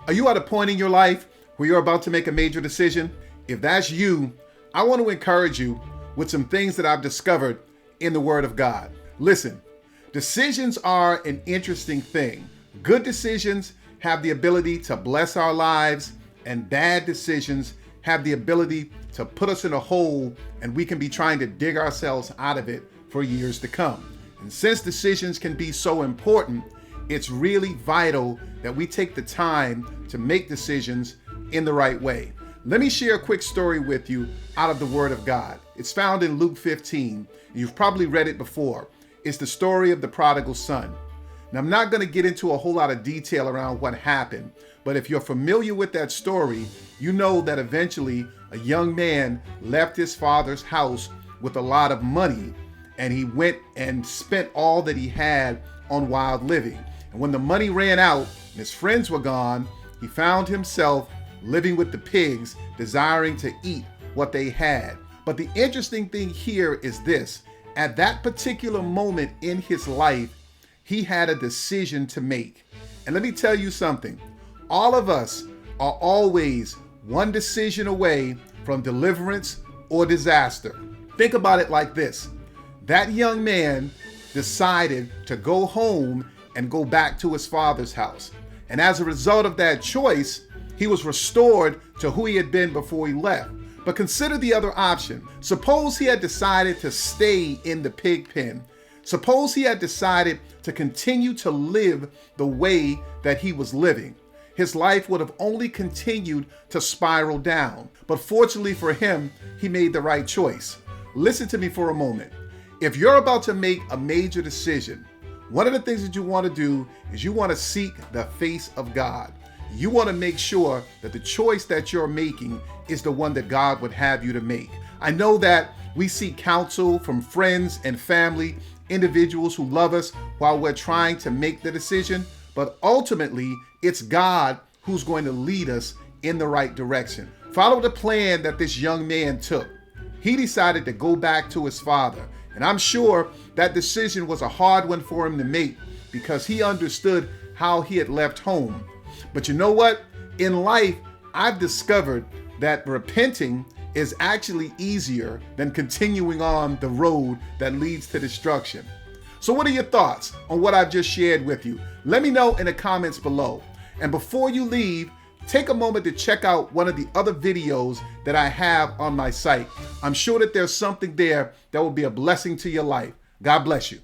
Are you at a point in your life where you're about to make a major decision? If that's you, I want to encourage you with some things that I've discovered in the Word of God. Listen, decisions are an interesting thing. Good decisions have the ability to bless our lives, and bad decisions have the ability to put us in a hole, and we can be trying to dig ourselves out of it for years to come. And since decisions can be so important, it's really vital that we take the time to make decisions in the right way. Let me share a quick story with you out of the Word of God. It's found in Luke 15. You've probably read it before. It's the story of the prodigal son. Now, I'm not going to get into a whole lot of detail around what happened, but if you're familiar with that story, you know that eventually a young man left his father's house with a lot of money, and he went and spent all that he had on wild living. And when the money ran out and his friends were gone, he found himself living with the pigs, desiring to eat what they had. But the interesting thing here is this: at that particular moment in his life, he had a decision to make. And let me tell you something. All of us are always one decision away from deliverance or disaster. Think about it like this. That young man decided to go home and go back to his father's house. And as a result of that choice, he was restored to who he had been before he left. But consider the other option. Suppose he had decided to stay in the pig pen. Suppose he had decided to continue to live the way that he was living. His life would have only continued to spiral down. But fortunately for him, he made the right choice. Listen to me for a moment. If you're about to make a major decision, one of the things that you want to do is you want to seek the face of God. You want to make sure that the choice that you're making is the one that God would have you to make. I know that we seek counsel from friends and family, individuals who love us while we're trying to make the decision, but ultimately it's God who's going to lead us in the right direction. Follow the plan that this young man took. He decided to go back to his father, and I'm sure that decision was a hard one for him to make because he understood how he had left home. But you know what? In life, I've discovered that repenting is actually easier than continuing on the road that leads to destruction. So what are your thoughts on what I've just shared with you? Let me know in the comments below. And before you leave, take a moment to check out one of the other videos that I have on my site. I'm sure that there's something there that will be a blessing to your life. God bless you.